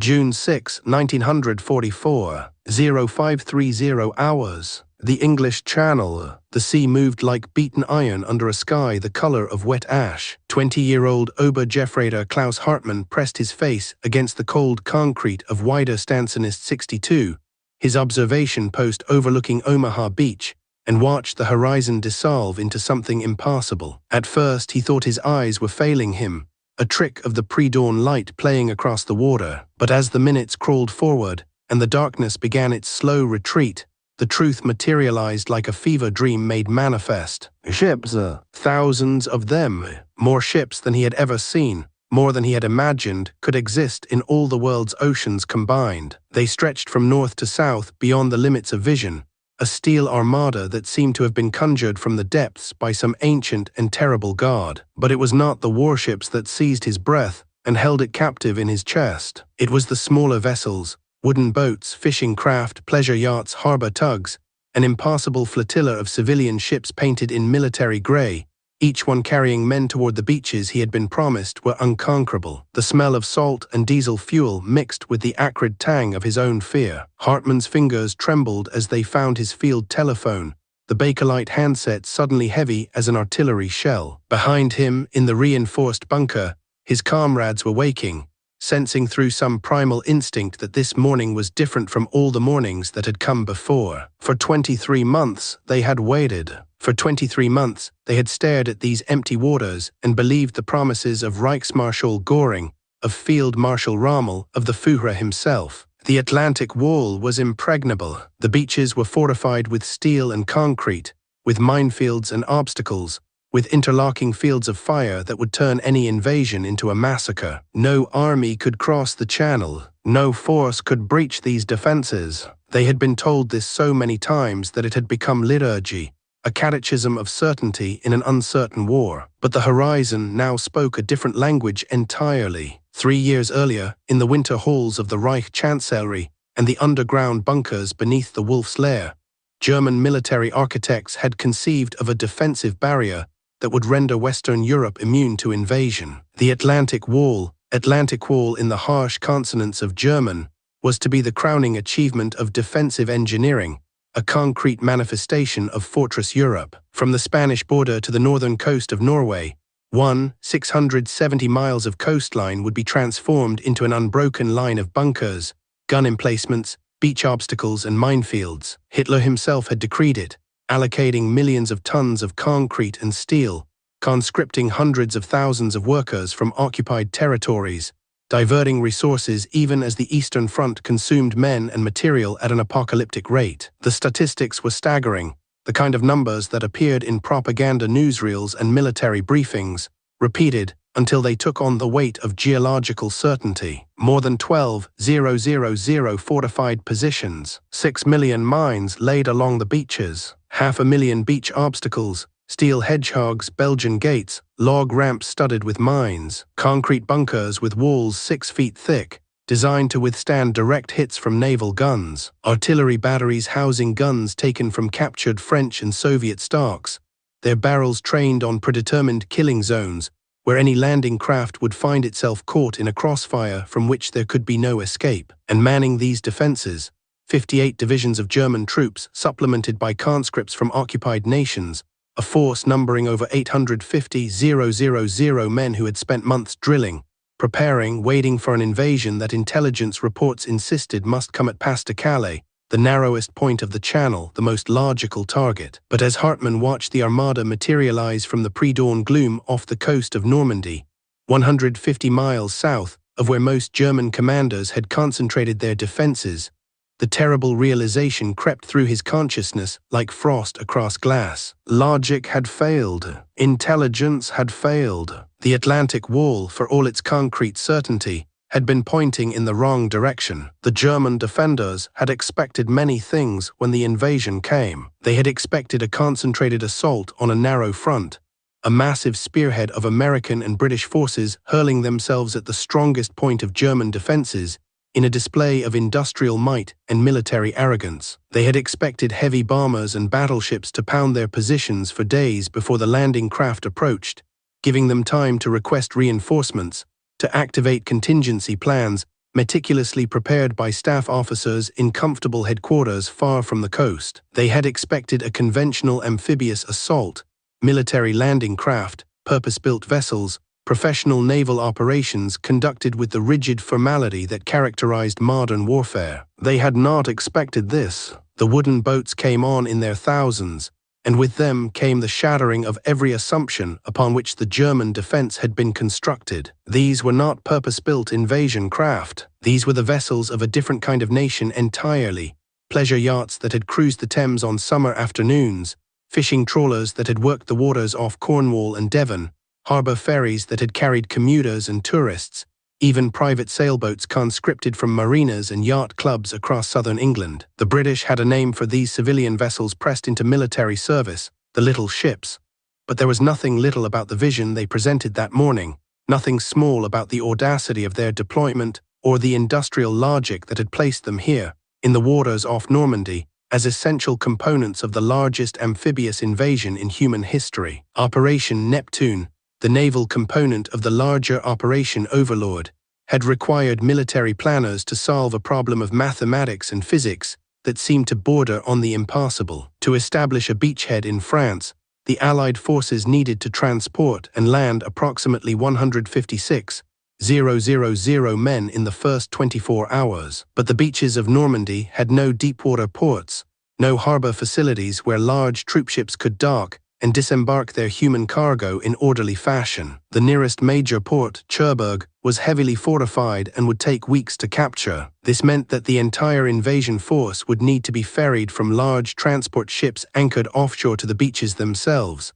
June 6, 1944, 0530 hours. The English Channel. The sea moved like beaten iron under a sky the color of wet ash. 20-year-old Oberjefreiter Klaus Hartmann pressed his face against the cold concrete of Wider Stanzenist 62, his observation post overlooking Omaha Beach, and watched the horizon dissolve into something impassable. At first he thought his eyes were failing him, a trick of the pre-dawn light playing across the water. But as the minutes crawled forward and the darkness began its slow retreat, the truth materialized like a fever dream made manifest. Ships, thousands of them, more ships than he had ever seen, more than he had imagined could exist in all the world's oceans combined. They stretched from north to south beyond the limits of vision, a steel armada that seemed to have been conjured from the depths by some ancient and terrible god. But it was not the warships that seized his breath and held it captive in his chest. It was the smaller vessels, wooden boats, fishing craft, pleasure yachts, harbor tugs, an impassable flotilla of civilian ships painted in military gray, each one carrying men toward the beaches he had been promised were unconquerable. The smell of salt and diesel fuel mixed with the acrid tang of his own fear. Hartmann's fingers trembled as they found his field telephone, the Bakelite handset suddenly heavy as an artillery shell. Behind him, in the reinforced bunker, his comrades were waking, sensing through some primal instinct that this morning was different from all the mornings that had come before. For 23 months they had waited. For 23 months they had stared at these empty waters and believed the promises of Reichsmarschall Göring, of Field Marshal Rommel, of the Führer himself. The Atlantic Wall was impregnable. The beaches were fortified with steel and concrete, with minefields and obstacles, with interlocking fields of fire that would turn any invasion into a massacre. No army could cross the channel. No force could breach these defenses. They had been told this so many times that it had become liturgy, a catechism of certainty in an uncertain war. But the horizon now spoke a different language entirely. 3 years earlier, in the winter halls of the Reich Chancellery and the underground bunkers beneath the Wolf's Lair, German military architects had conceived of a defensive barrier that would render Western Europe immune to invasion. The Atlantic Wall in the harsh consonants of German, was to be the crowning achievement of defensive engineering, a concrete manifestation of Fortress Europe. From the Spanish border to the northern coast of Norway, 670 miles of coastline would be transformed into an unbroken line of bunkers, gun emplacements, beach obstacles, and minefields. Hitler himself had decreed it, allocating millions of tons of concrete and steel, conscripting hundreds of thousands of workers from occupied territories, diverting resources even as the Eastern Front consumed men and material at an apocalyptic rate. The statistics were staggering, the kind of numbers that appeared in propaganda newsreels and military briefings, repeated until they took on the weight of geological certainty. More than 12,000 fortified positions, 6 million mines laid along the beaches, 500,000 beach obstacles, steel hedgehogs, Belgian gates, log ramps studded with mines, concrete bunkers with walls 6 feet thick, designed to withstand direct hits from naval guns, artillery batteries housing guns taken from captured French and Soviet stocks, their barrels trained on predetermined killing zones, where any landing craft would find itself caught in a crossfire from which there could be no escape. And manning these defenses, 58 divisions of German troops supplemented by conscripts from occupied nations, a force numbering over 850,000 men who had spent months drilling, preparing, waiting for an invasion that intelligence reports insisted must come at Pas-de-Calais, the narrowest point of the channel, the most logical target. But as Hartmann watched the armada materialize from the pre-dawn gloom off the coast of Normandy, 150 miles south of where most German commanders had concentrated their defenses, the terrible realization crept through his consciousness like frost across glass. Logic had failed. Intelligence had failed. The Atlantic Wall, for all its concrete certainty, had been pointing in the wrong direction. The German defenders had expected many things when the invasion came. They had expected a concentrated assault on a narrow front, a massive spearhead of American and British forces hurling themselves at the strongest point of German defenses in a display of industrial might and military arrogance. They had expected heavy bombers and battleships to pound their positions for days before the landing craft approached, giving them time to request reinforcements, to activate contingency plans, meticulously prepared by staff officers in comfortable headquarters far from the coast. They had expected a conventional amphibious assault, military landing craft, purpose-built vessels, professional naval operations conducted with the rigid formality that characterized modern warfare. They had not expected this. The wooden boats came on in their thousands, and with them came the shattering of every assumption upon which the German defense had been constructed. These were not purpose-built invasion craft. These were the vessels of a different kind of nation entirely. Pleasure yachts that had cruised the Thames on summer afternoons, fishing trawlers that had worked the waters off Cornwall and Devon, harbour ferries that had carried commuters and tourists, even private sailboats conscripted from marinas and yacht clubs across southern England. The British had a name for these civilian vessels pressed into military service, the little ships. But there was nothing little about the vision they presented that morning, nothing small about the audacity of their deployment or the industrial logic that had placed them here, in the waters off Normandy, as essential components of the largest amphibious invasion in human history. Operation Neptune, the naval component of the larger Operation Overlord, had required military planners to solve a problem of mathematics and physics that seemed to border on the impossible. To establish a beachhead in France, the Allied forces needed to transport and land approximately 156,000 men in the first 24 hours. But the beaches of Normandy had no deepwater ports, no harbour facilities where large troopships could dock and disembark their human cargo in orderly fashion. The nearest major port, Cherbourg, was heavily fortified and would take weeks to capture. This meant that the entire invasion force would need to be ferried from large transport ships anchored offshore to the beaches themselves,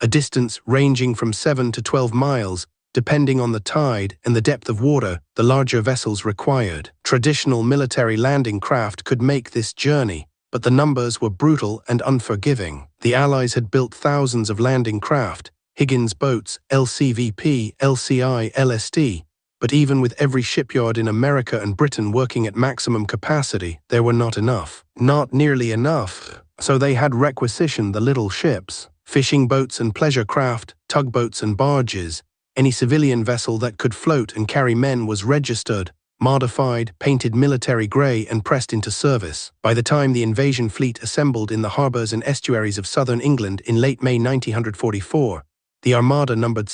a distance ranging from 7 to 12 miles, depending on the tide and the depth of water the larger vessels required. Traditional military landing craft could make this journey, but the numbers were brutal and unforgiving. The Allies had built thousands of landing craft, Higgins boats, LCVP, LCI, LSD, but even with every shipyard in America and Britain working at maximum capacity, there were not enough. Not nearly enough. So they had requisitioned the little ships, fishing boats and pleasure craft, tugboats and barges. Any civilian vessel that could float and carry men was registered, modified, painted military grey and pressed into service. By the time the invasion fleet assembled in the harbours and estuaries of southern England in late May 1944, the Armada numbered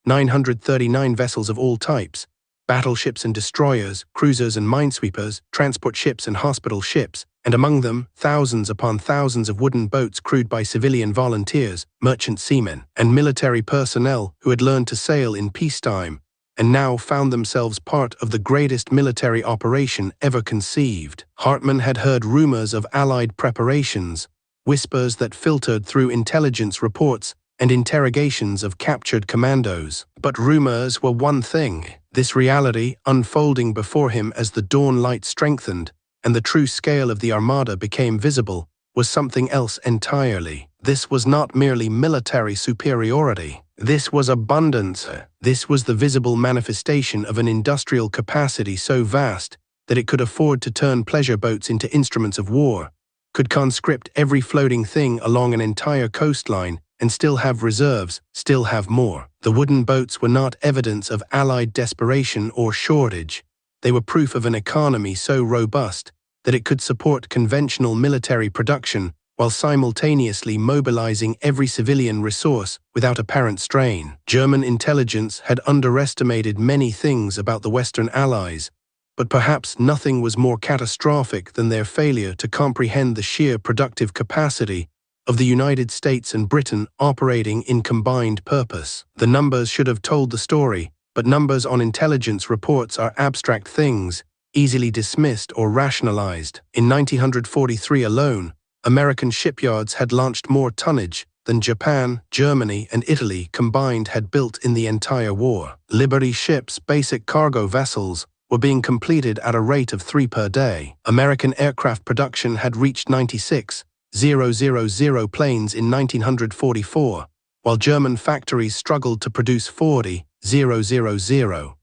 939 vessels of all types, battleships and destroyers, cruisers and minesweepers, transport ships and hospital ships, and among them thousands upon thousands of wooden boats crewed by civilian volunteers, merchant seamen, and military personnel who had learned to sail in peacetime and now found themselves part of the greatest military operation ever conceived. Hartmann had heard rumors of Allied preparations, whispers that filtered through intelligence reports and interrogations of captured commandos. But rumors were one thing. This reality, unfolding before him as the dawn light strengthened and the true scale of the Armada became visible, was something else entirely. This was not merely military superiority. This was abundance. This was the visible manifestation of an industrial capacity so vast that it could afford to turn pleasure boats into instruments of war, could conscript every floating thing along an entire coastline, and still have reserves, still have more. The wooden boats were not evidence of Allied desperation or shortage. They were proof of an economy so robust that it could support conventional military production while simultaneously mobilizing every civilian resource without apparent strain. German intelligence had underestimated many things about the Western Allies, but perhaps nothing was more catastrophic than their failure to comprehend the sheer productive capacity of the United States and Britain operating in combined purpose. The numbers should have told the story, but numbers on intelligence reports are abstract things, easily dismissed or rationalized. In 1943 alone, American shipyards had launched more tonnage than Japan, Germany, and Italy combined had built in the entire war. Liberty ships, basic cargo vessels, were being completed at a rate of 3 per day. American aircraft production had reached 96,000 planes in 1944, while German factories struggled to produce 40,000.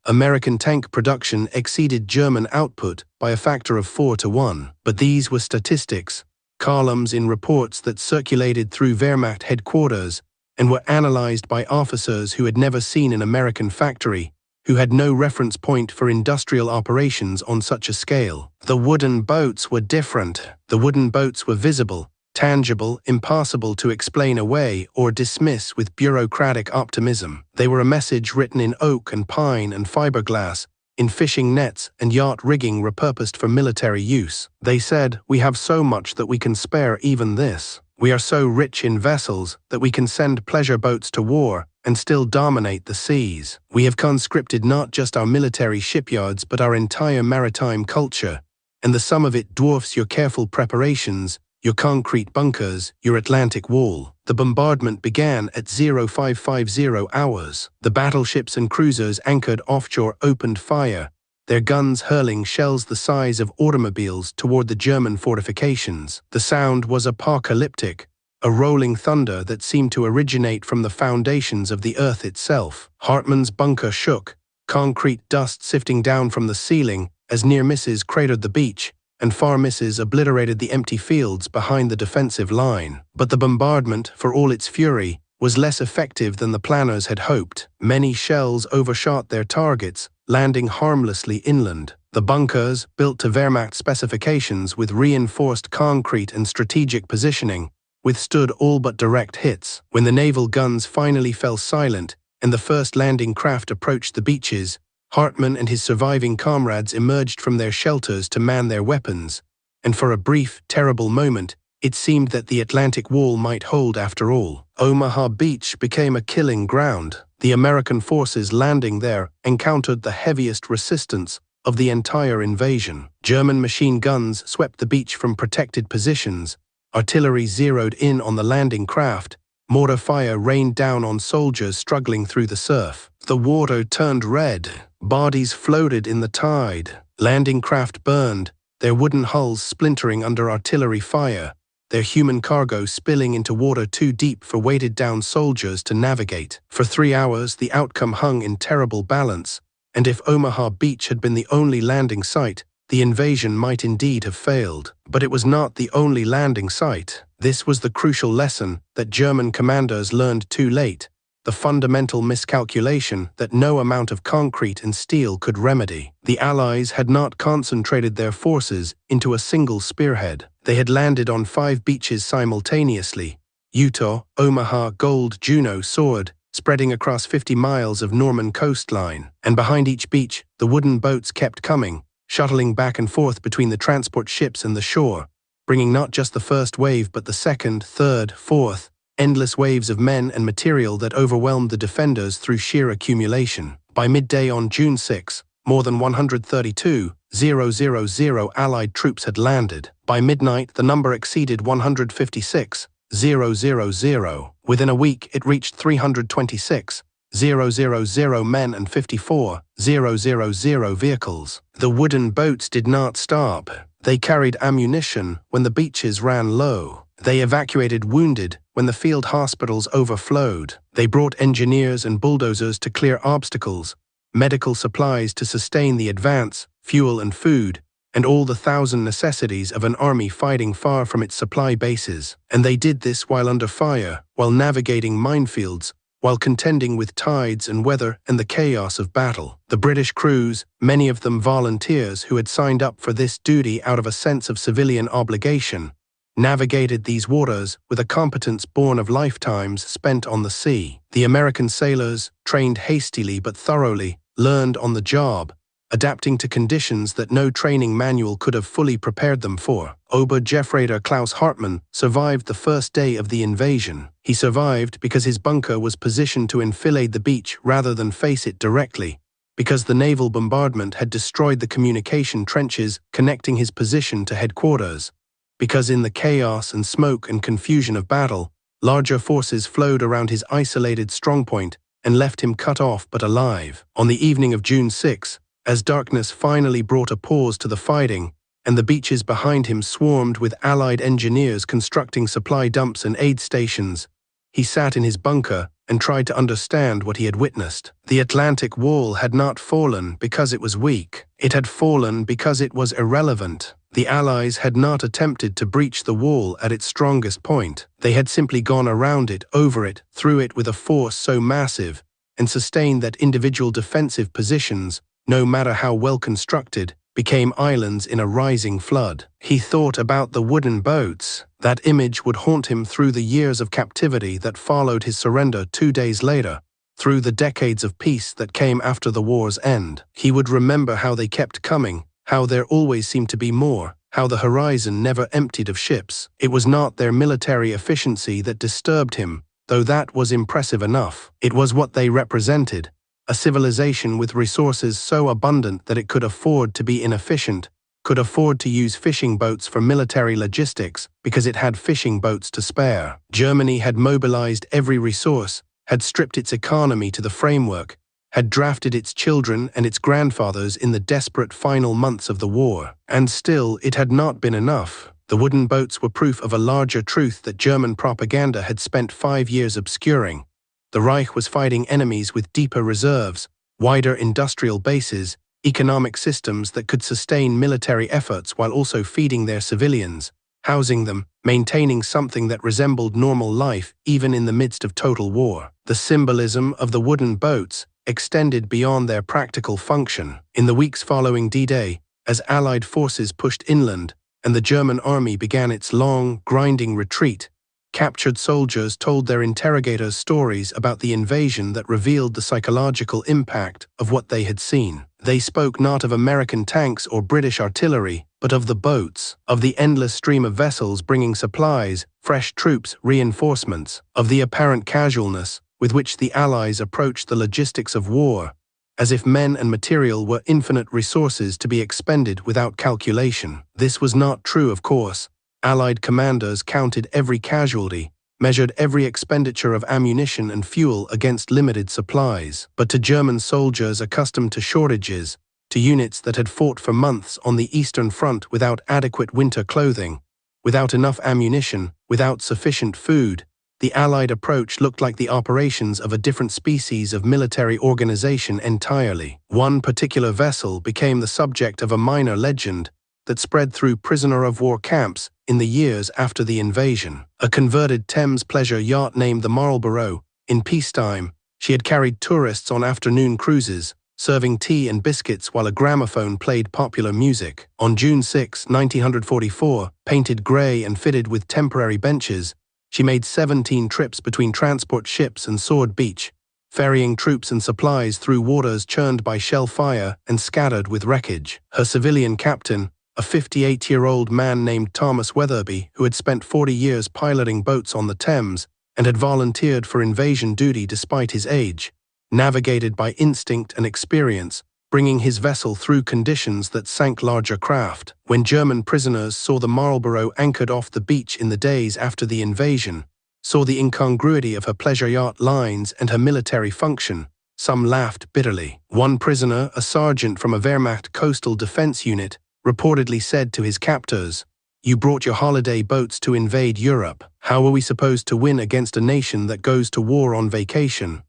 American tank production exceeded German output by a factor of 4 to 1. But these were statistics, columns in reports that circulated through Wehrmacht headquarters and were analyzed by officers who had never seen an American factory who had no reference point for industrial operations on such a scale. The wooden boats were different. The wooden boats were visible, tangible, impossible to explain away or dismiss with bureaucratic optimism. They were a message written in oak and pine and fiberglass, in fishing nets and yacht rigging repurposed for military use. They said, "We have so much that we can spare even this. We are so rich in vessels that we can send pleasure boats to war and still dominate the seas. We have conscripted not just our military shipyards but our entire maritime culture, and the sum of it dwarfs your careful preparations, your concrete bunkers, your Atlantic wall." The bombardment began at 0550 hours. The battleships and cruisers anchored offshore opened fire, their guns hurling shells the size of automobiles toward the German fortifications. The sound was apocalyptic, a rolling thunder that seemed to originate from the foundations of the earth itself. Hartmann's bunker shook, concrete dust sifting down from the ceiling as near misses cratered the beach, and far misses obliterated the empty fields behind the defensive line. But the bombardment, for all its fury, was less effective than the planners had hoped. Many shells overshot their targets, landing harmlessly inland. The bunkers, built to Wehrmacht specifications with reinforced concrete and strategic positioning, withstood all but direct hits. When the naval guns finally fell silent and the first landing craft approached the beaches, Hartmann and his surviving comrades emerged from their shelters to man their weapons, and for a brief, terrible moment, it seemed that the Atlantic Wall might hold after all. Omaha Beach became a killing ground. The American forces landing there encountered the heaviest resistance of the entire invasion. German machine guns swept the beach from protected positions, artillery zeroed in on the landing craft, mortar fire rained down on soldiers struggling through the surf. The water turned red, bodies floated in the tide, landing craft burned, their wooden hulls splintering under artillery fire, their human cargo spilling into water too deep for weighted-down soldiers to navigate. For 3 hours, the outcome hung in terrible balance, and if Omaha Beach had been the only landing site, the invasion might indeed have failed. But it was not the only landing site. This was the crucial lesson that German commanders learned too late, the fundamental miscalculation that no amount of concrete and steel could remedy. The Allies had not concentrated their forces into a single spearhead. They had landed on 5 beaches simultaneously: Utah, Omaha, Gold, Juneau, Sword, spreading across 50 miles of Norman coastline. And behind each beach, the wooden boats kept coming, shuttling back and forth between the transport ships and the shore, bringing not just the first wave but the second, third, fourth, endless waves of men and material that overwhelmed the defenders through sheer accumulation. By midday on June 6, more than 132,000 Allied troops had landed. By midnight, the number exceeded 156,000. Within a week, it reached 326,000 men and 54,000 vehicles. The wooden boats did not stop. They carried ammunition when the beaches ran low. They evacuated wounded when the field hospitals overflowed. They brought engineers and bulldozers to clear obstacles, medical supplies to sustain the advance, fuel and food, and all the 1,000 necessities of an army fighting far from its supply bases. And they did this while under fire, while navigating minefields, while contending with tides and weather and the chaos of battle. The British crews, many of them volunteers who had signed up for this duty out of a sense of civilian obligation, navigated these waters with a competence born of lifetimes spent on the sea. The American sailors, trained hastily but thoroughly, learned on the job, adapting to conditions that no training manual could have fully prepared them for. Oberjefreitor Klaus Hartmann survived the first day of the invasion. He survived because his bunker was positioned to enfilade the beach rather than face it directly, because the naval bombardment had destroyed the communication trenches connecting his position to headquarters, because in the chaos and smoke and confusion of battle, larger forces flowed around his isolated strongpoint and left him cut off but alive. On the evening of June 6, as darkness finally brought a pause to the fighting, and the beaches behind him swarmed with Allied engineers constructing supply dumps and aid stations, he sat in his bunker and tried to understand what he had witnessed. The Atlantic Wall had not fallen because it was weak. It had fallen because it was irrelevant. The Allies had not attempted to breach the wall at its strongest point. They had simply gone around it, over it, through it with a force so massive and sustained that individual defensive positions, no matter how well constructed, became islands in a rising flood. He thought about the wooden boats. That image would haunt him through the years of captivity that followed his surrender 2 days later, through the decades of peace that came after the war's end. He would remember how they kept coming, how there always seemed to be more, how the horizon never emptied of ships. It was not their military efficiency that disturbed him, though that was impressive enough. It was what they represented. A civilization with resources so abundant that it could afford to be inefficient, could afford to use fishing boats for military logistics because it had fishing boats to spare. Germany had mobilized every resource, had stripped its economy to the framework, had drafted its children and its grandfathers in the desperate final months of the war. And still, it had not been enough. The wooden boats were proof of a larger truth that German propaganda had spent 5 years obscuring. The Reich was fighting enemies with deeper reserves, wider industrial bases, economic systems that could sustain military efforts while also feeding their civilians, housing them, maintaining something that resembled normal life even in the midst of total war. The symbolism of the wooden boats extended beyond their practical function. In the weeks following D-Day, as Allied forces pushed inland and the German army began its long, grinding retreat, captured soldiers told their interrogators stories about the invasion that revealed the psychological impact of what they had seen. They spoke not of American tanks or British artillery, but of the boats, of the endless stream of vessels bringing supplies, fresh troops, reinforcements, of the apparent casualness with which the Allies approached the logistics of war, as if men and material were infinite resources to be expended without calculation. This was not true, of course. Allied commanders counted every casualty, measured every expenditure of ammunition and fuel against limited supplies. But to German soldiers accustomed to shortages, to units that had fought for months on the Eastern Front without adequate winter clothing, without enough ammunition, without sufficient food, the Allied approach looked like the operations of a different species of military organization entirely. One particular vessel became the subject of a minor legend that spread through prisoner-of-war camps in the years after the invasion. A converted Thames pleasure yacht named the Marlborough. In peacetime, she had carried tourists on afternoon cruises, serving tea and biscuits while a gramophone played popular music. On June 6, 1944, painted grey and fitted with temporary benches, she made 17 trips between transport ships and Sword Beach, ferrying troops and supplies through waters churned by shell fire and scattered with wreckage. Her civilian captain, a 58-year-old man named Thomas Weatherby, who had spent 40 years piloting boats on the Thames and had volunteered for invasion duty despite his age, navigated by instinct and experience, bringing his vessel through conditions that sank larger craft. When German prisoners saw the Marlborough anchored off the beach in the days after the invasion, saw the incongruity of her pleasure yacht lines and her military function, some laughed bitterly. One prisoner, a sergeant from a Wehrmacht coastal defense unit, reportedly said to his captors, "You brought your holiday boats to invade Europe. How are we supposed to win against a nation that goes to war on vacation?"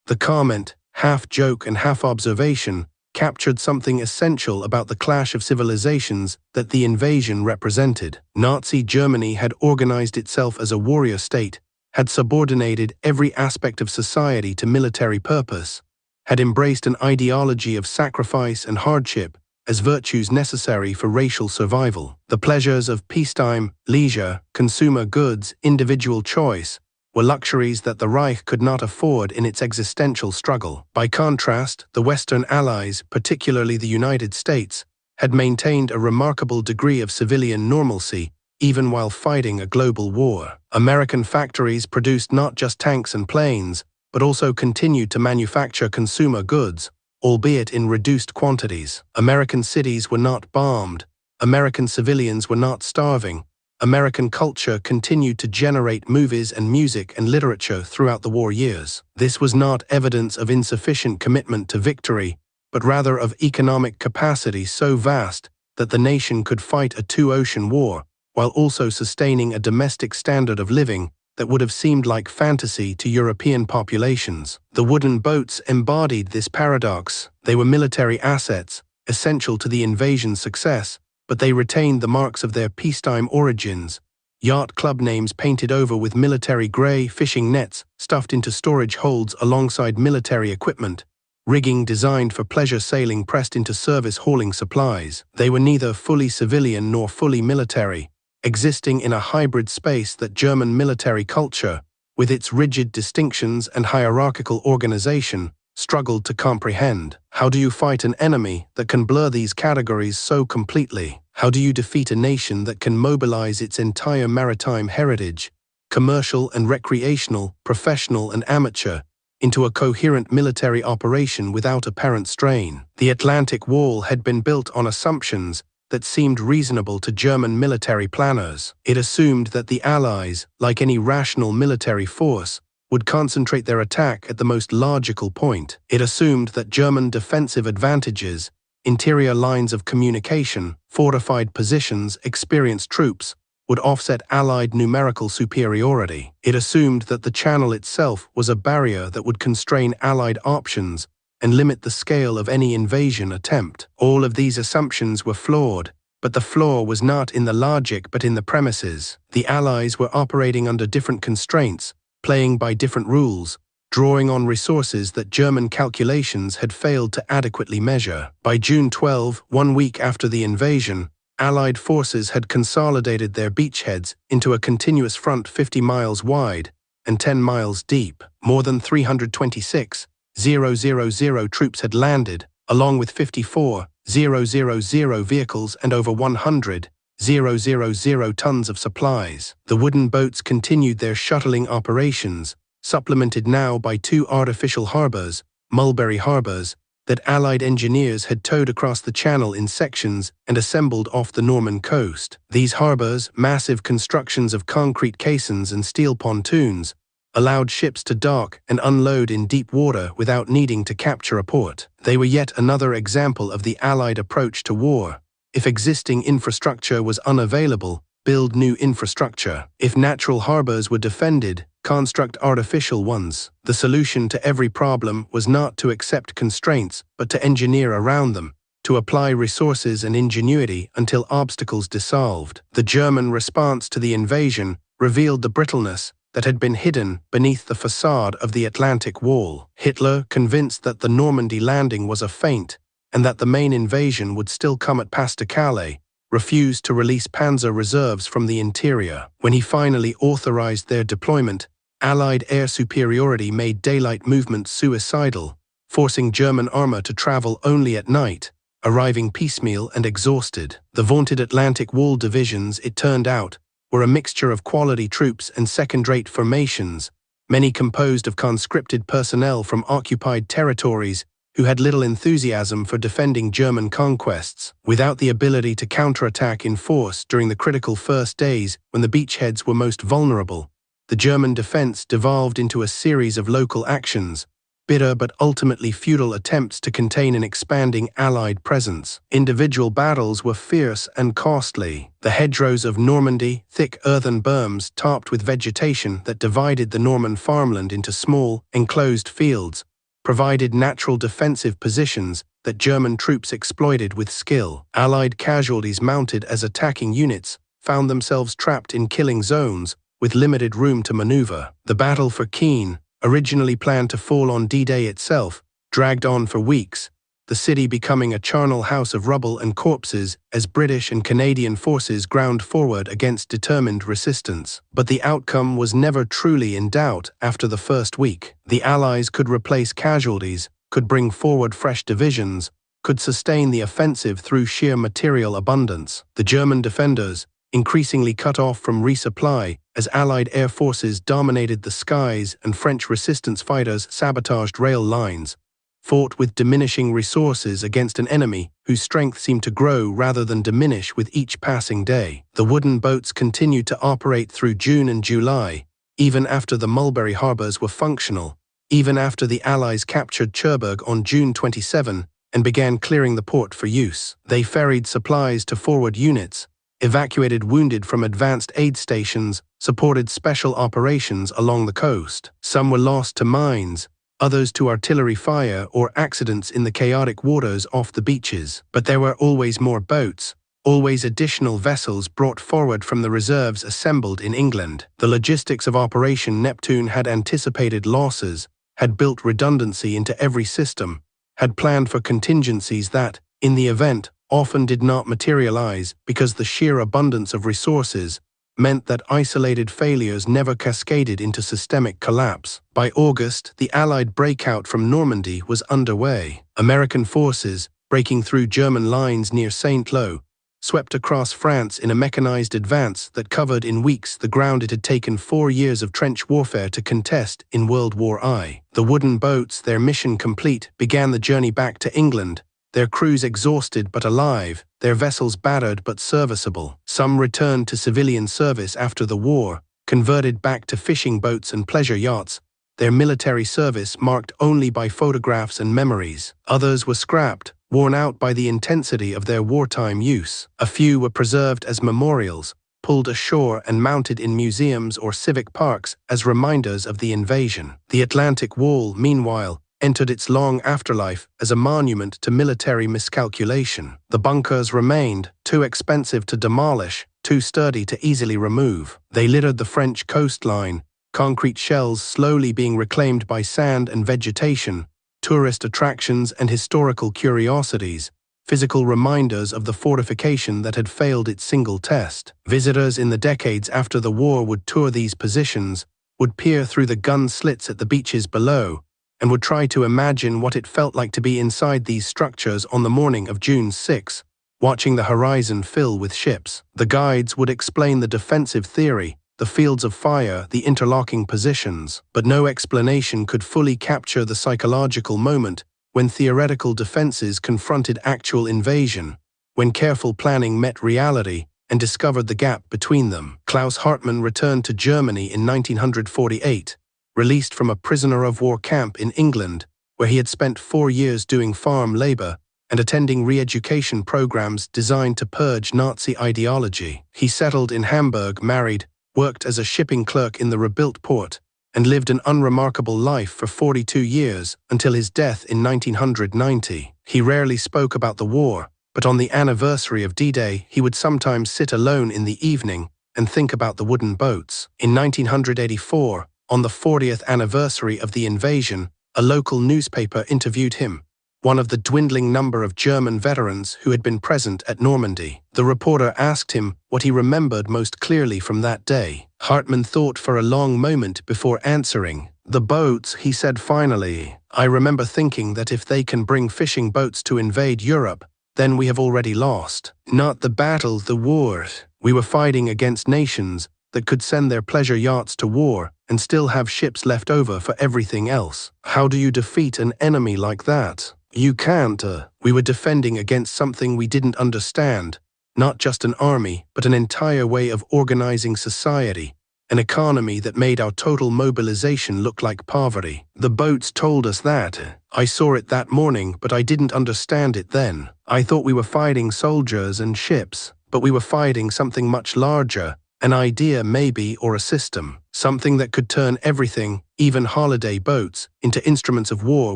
The comment, half joke and half observation, captured something essential about the clash of civilizations that the invasion represented. Nazi Germany had organized itself as a warrior state, had subordinated every aspect of society to military purpose, had embraced an ideology of sacrifice and hardship as virtues necessary for racial survival. The pleasures of peacetime, leisure, consumer goods, individual choice, were luxuries that the Reich could not afford in its existential struggle. By contrast, the Western Allies, particularly the United States, had maintained a remarkable degree of civilian normalcy, even while fighting a global war. American factories produced not just tanks and planes, but also continued to manufacture consumer goods, albeit in reduced quantities. American cities were not bombed. American civilians were not starving. American culture continued to generate movies and music and literature throughout the war years. This was not evidence of insufficient commitment to victory, but rather of economic capacity so vast that the nation could fight a two-ocean war, while also sustaining a domestic standard of living that would have seemed like fantasy to European populations. The wooden boats embodied this paradox. They were military assets, essential to the invasion's success, but they retained the marks of their peacetime origins, yacht club names painted over with military grey, fishing nets stuffed into storage holds alongside military equipment, rigging designed for pleasure sailing pressed into service hauling supplies. They were neither fully civilian nor fully military, existing in a hybrid space that German military culture, with its rigid distinctions and hierarchical organization, struggled to comprehend. How do you fight an enemy that can blur these categories so completely? How do you defeat a nation that can mobilize its entire maritime heritage, commercial and recreational, professional and amateur, into a coherent military operation without apparent strain? The Atlantic Wall had been built on assumptions that seemed reasonable to German military planners. It assumed that the Allies, like any rational military force, would concentrate their attack at the most logical point. It assumed that German defensive advantages, interior lines of communication, fortified positions, experienced troops, would offset Allied numerical superiority. It assumed that the Channel itself was a barrier that would constrain Allied options and limit the scale of any invasion attempt. All of these assumptions were flawed, but the flaw was not in the logic but in the premises. The Allies were operating under different constraints, playing by different rules, drawing on resources that German calculations had failed to adequately measure. By June 12, 1 week after the invasion, Allied forces had consolidated their beachheads into a continuous front 50 miles wide and 10 miles deep. More than 326,000 troops had landed, along with 54,000 vehicles and over 100,000 tons of supplies. The wooden boats continued their shuttling operations, supplemented now by 2 artificial harbors, mulberry harbors, that Allied engineers had towed across the Channel in sections and assembled off the Norman coast. These harbors, massive constructions of concrete caissons and steel pontoons, allowed ships to dock and unload in deep water without needing to capture a port. They were yet another example of the Allied approach to war. If existing infrastructure was unavailable, build new infrastructure. If natural harbors were defended, construct artificial ones. The solution to every problem was not to accept constraints, but to engineer around them, to apply resources and ingenuity until obstacles dissolved. The German response to the invasion revealed the brittleness that had been hidden beneath the facade of the Atlantic Wall. Hitler, convinced that the Normandy landing was a feint, and that the main invasion would still come at Pas-de-Calais, refused to release panzer reserves from the interior. When he finally authorized their deployment, Allied air superiority made daylight movements suicidal, forcing German armor to travel only at night, arriving piecemeal and exhausted. The vaunted Atlantic Wall divisions, it turned out, were a mixture of quality troops and second-rate formations, many composed of conscripted personnel from occupied territories who had little enthusiasm for defending German conquests. Without the ability to counterattack in force during the critical first days when the beachheads were most vulnerable, the German defense devolved into a series of local actions, bitter but ultimately futile attempts to contain an expanding Allied presence. Individual battles were fierce and costly. The hedgerows of Normandy, thick earthen berms topped with vegetation that divided the Norman farmland into small, enclosed fields, provided natural defensive positions that German troops exploited with skill. Allied casualties mounted as attacking units found themselves trapped in killing zones with limited room to maneuver. The battle for Keene, originally planned to fall on D-Day itself, dragged on for weeks, the city becoming a charnel house of rubble and corpses as British and Canadian forces ground forward against determined resistance. But the outcome was never truly in doubt after the first week. The Allies could replace casualties, could bring forward fresh divisions, could sustain the offensive through sheer material abundance. The German defenders, increasingly cut off from resupply as Allied air forces dominated the skies and French resistance fighters sabotaged rail lines, fought with diminishing resources against an enemy whose strength seemed to grow rather than diminish with each passing day. The wooden boats continued to operate through June and July, even after the Mulberry harbors were functional, even after the Allies captured Cherbourg on June 27 and began clearing the port for use. They ferried supplies to forward units, evacuated wounded from advanced aid stations, supported special operations along the coast. Some were lost to mines, others to artillery fire or accidents in the chaotic waters off the beaches. But there were always more boats, always additional vessels brought forward from the reserves assembled in England. The logistics of Operation Neptune had anticipated losses, had built redundancy into every system, had planned for contingencies that, in the event, often did not materialize because the sheer abundance of resources meant that isolated failures never cascaded into systemic collapse. By August, the Allied breakout from Normandy was underway. American forces, breaking through German lines near Saint-Lô, swept across France in a mechanized advance that covered in weeks the ground it had taken 4 years of trench warfare to contest in World War I. The wooden boats, their mission complete, began the journey back to England, their crews exhausted but alive, their vessels battered but serviceable. Some returned to civilian service after the war, converted back to fishing boats and pleasure yachts, their military service marked only by photographs and memories. Others were scrapped, worn out by the intensity of their wartime use. A few were preserved as memorials, pulled ashore and mounted in museums or civic parks as reminders of the invasion. The Atlantic Wall, meanwhile, entered its long afterlife as a monument to military miscalculation. The bunkers remained, too expensive to demolish, too sturdy to easily remove. They littered the French coastline, concrete shells slowly being reclaimed by sand and vegetation, tourist attractions and historical curiosities, physical reminders of the fortification that had failed its single test. Visitors in the decades after the war would tour these positions, would peer through the gun slits at the beaches below, and would try to imagine what it felt like to be inside these structures on the morning of June 6, watching the horizon fill with ships. The guides would explain the defensive theory, the fields of fire, the interlocking positions, but no explanation could fully capture the psychological moment when theoretical defenses confronted actual invasion, when careful planning met reality and discovered the gap between them. Klaus Hartmann returned to Germany in 1948, released from a prisoner of war camp in England, where he had spent 4 years doing farm labor and attending re-education programs designed to purge Nazi ideology. He settled in Hamburg, married, worked as a shipping clerk in the rebuilt port, and lived an unremarkable life for 42 years until his death in 1990. He rarely spoke about the war, but on the anniversary of D-Day, he would sometimes sit alone in the evening and think about the wooden boats. In 1984, on the 40th anniversary of the invasion, a local newspaper interviewed him, one of the dwindling number of German veterans who had been present at Normandy. The reporter asked him what he remembered most clearly from that day. Hartmann thought for a long moment before answering. "The boats," he said finally. "I remember thinking that if they can bring fishing boats to invade Europe, then we have already lost. Not the battle, the war. We were fighting against nations that could send their pleasure yachts to war and still have ships left over for everything else. How do you defeat an enemy like that? You can't. We were defending against something we didn't understand, not just an army, but an entire way of organizing society, an economy that made our total mobilization look like poverty. The boats told us that. I saw it that morning, but I didn't understand it then. I thought we were fighting soldiers and ships, but we were fighting something much larger, an idea maybe, or a system, something that could turn everything, even holiday boats, into instruments of war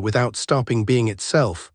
without stopping being itself."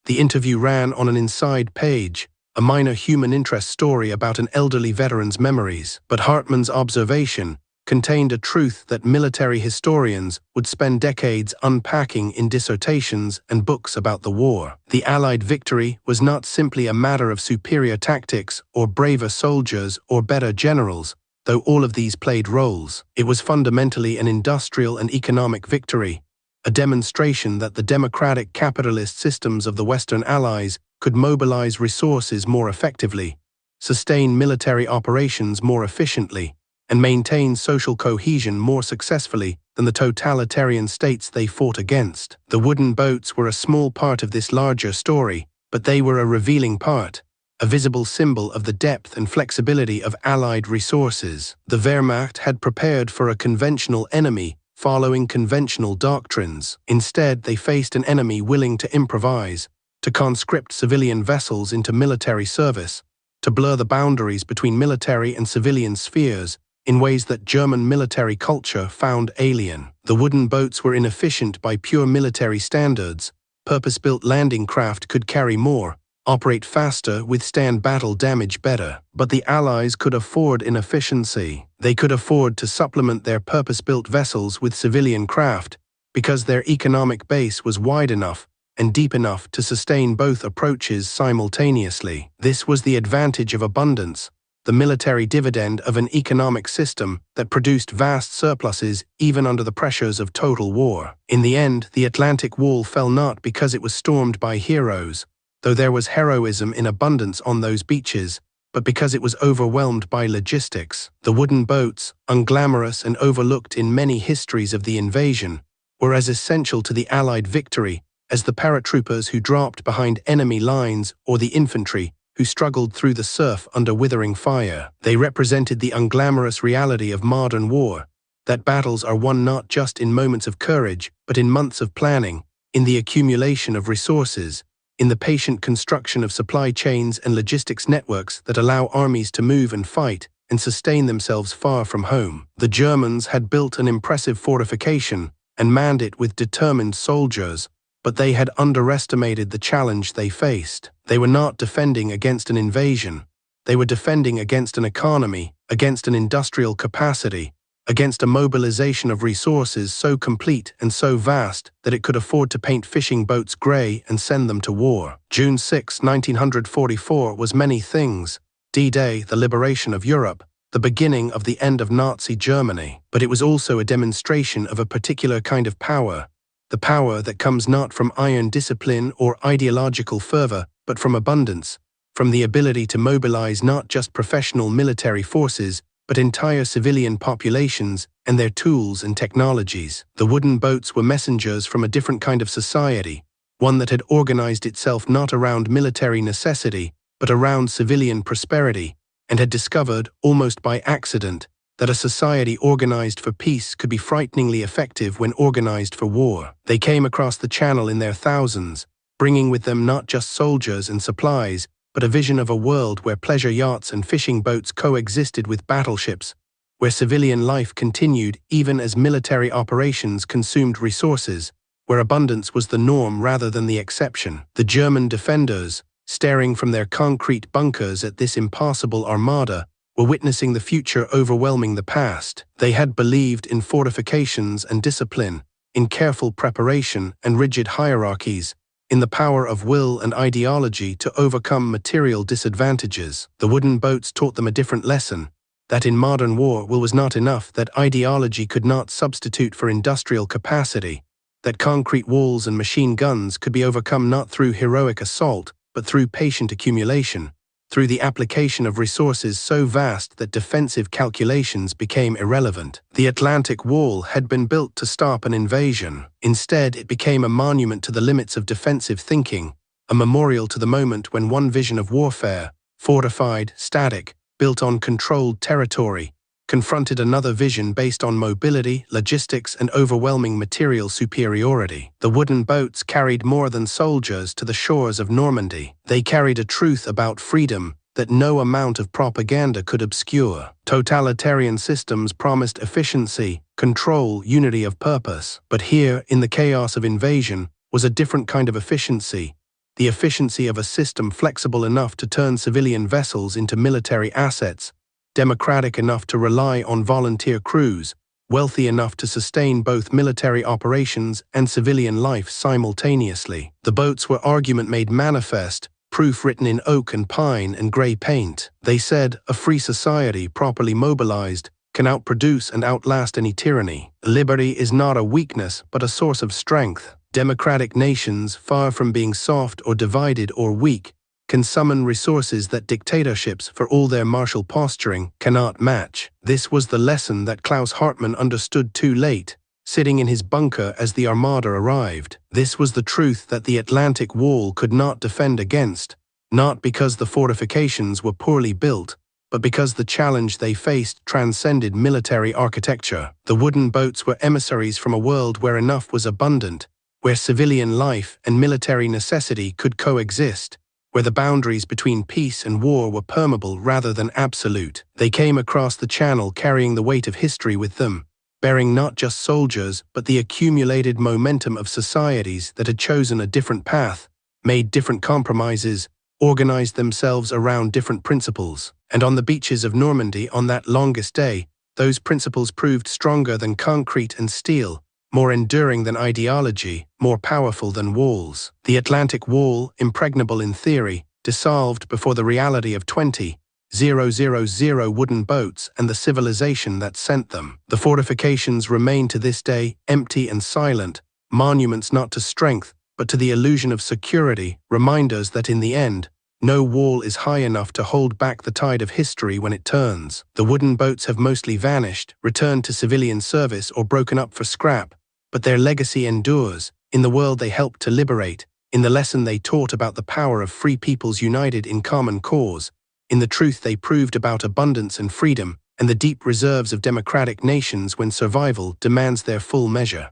The interview ran on an inside page, a minor human interest story about an elderly veteran's memories, but Hartmann's observation contained a truth that military historians would spend decades unpacking in dissertations and books about the war. The Allied victory was not simply a matter of superior tactics or braver soldiers or better generals, though all of these played roles. It was fundamentally an industrial and economic victory, a demonstration that the democratic capitalist systems of the Western Allies could mobilize resources more effectively, sustain military operations more efficiently, and maintain social cohesion more successfully than the totalitarian states they fought against. The wooden boats were a small part of this larger story, but they were a revealing part, a visible symbol of the depth and flexibility of Allied resources. The Wehrmacht had prepared for a conventional enemy, following conventional doctrines. Instead, they faced an enemy willing to improvise, to conscript civilian vessels into military service, to blur the boundaries between military and civilian spheres, in ways that German military culture found alien. The wooden boats were inefficient by pure military standards. Purpose-built landing craft could carry more, operate faster, withstand battle damage better. But the Allies could afford inefficiency. They could afford to supplement their purpose-built vessels with civilian craft because their economic base was wide enough and deep enough to sustain both approaches simultaneously. This was the advantage of abundance, the military dividend of an economic system that produced vast surpluses even under the pressures of total war. In the end, the Atlantic Wall fell not because it was stormed by heroes, though there was heroism in abundance on those beaches, but because it was overwhelmed by logistics. The wooden boats, unglamorous and overlooked in many histories of the invasion, were as essential to the Allied victory as the paratroopers who dropped behind enemy lines or the infantry who struggled through the surf under withering fire. They represented the unglamorous reality of modern war, that battles are won not just in moments of courage, but in months of planning, in the accumulation of resources, in the patient construction of supply chains and logistics networks that allow armies to move and fight and sustain themselves far from home. The Germans had built an impressive fortification and manned it with determined soldiers, but they had underestimated the challenge they faced. They were not defending against an invasion. They were defending against an economy, against an industrial capacity, against a mobilization of resources so complete and so vast that it could afford to paint fishing boats grey and send them to war. June 6, 1944 was many things: D-Day, the liberation of Europe, the beginning of the end of Nazi Germany. But it was also a demonstration of a particular kind of power, the power that comes not from iron discipline or ideological fervor, but from abundance, from the ability to mobilize not just professional military forces, but entire civilian populations and their tools and technologies. The wooden boats were messengers from a different kind of society, one that had organized itself not around military necessity, but around civilian prosperity, and had discovered, almost by accident, that a society organized for peace could be frighteningly effective when organized for war. They came across the Channel in their thousands, bringing with them not just soldiers and supplies, but a vision of a world where pleasure yachts and fishing boats coexisted with battleships, where civilian life continued even as military operations consumed resources, where abundance was the norm rather than the exception. The German defenders, staring from their concrete bunkers at this impassable armada, were witnessing the future overwhelming the past. They had believed in fortifications and discipline, in careful preparation and rigid hierarchies, in the power of will and ideology to overcome material disadvantages. The wooden boats taught them a different lesson, that in modern war will was not enough, that ideology could not substitute for industrial capacity, that concrete walls and machine guns could be overcome not through heroic assault, but through patient accumulation, through the application of resources so vast that defensive calculations became irrelevant. The Atlantic Wall had been built to stop an invasion. Instead, it became a monument to the limits of defensive thinking, a memorial to the moment when one vision of warfare, fortified, static, built on controlled territory, confronted another vision based on mobility, logistics, and overwhelming material superiority. The wooden boats carried more than soldiers to the shores of Normandy. They carried a truth about freedom that no amount of propaganda could obscure. Totalitarian systems promised efficiency, control, unity of purpose. But here, in the chaos of invasion, was a different kind of efficiency, the efficiency of a system flexible enough to turn civilian vessels into military assets, democratic enough to rely on volunteer crews, wealthy enough to sustain both military operations and civilian life simultaneously. The boats were argument made manifest, proof written in oak and pine and grey paint. They said, a free society properly mobilized can outproduce and outlast any tyranny. Liberty is not a weakness, but a source of strength. Democratic nations, far from being soft or divided or weak, can summon resources that dictatorships, for all their martial posturing, cannot match. This was the lesson that Klaus Hartmann understood too late, sitting in his bunker as the armada arrived. This was the truth that the Atlantic Wall could not defend against, not because the fortifications were poorly built, but because the challenge they faced transcended military architecture. The wooden boats were emissaries from a world where enough was abundant, where civilian life and military necessity could coexist, where the boundaries between peace and war were permeable rather than absolute. They came across the Channel carrying the weight of history with them, bearing not just soldiers but the accumulated momentum of societies that had chosen a different path, made different compromises, organized themselves around different principles. And on the beaches of Normandy on that longest day, those principles proved stronger than concrete and steel, more enduring than ideology, more powerful than walls. The Atlantic Wall, impregnable in theory, dissolved before the reality of 20,000 wooden boats and the civilization that sent them. The fortifications remain to this day empty and silent, monuments not to strength, but to the illusion of security, reminders that in the end, no wall is high enough to hold back the tide of history when it turns. The wooden boats have mostly vanished, returned to civilian service, or broken up for scrap, but their legacy endures, in the world they helped to liberate, in the lesson they taught about the power of free peoples united in common cause, in the truth they proved about abundance and freedom, and the deep reserves of democratic nations when survival demands their full measure.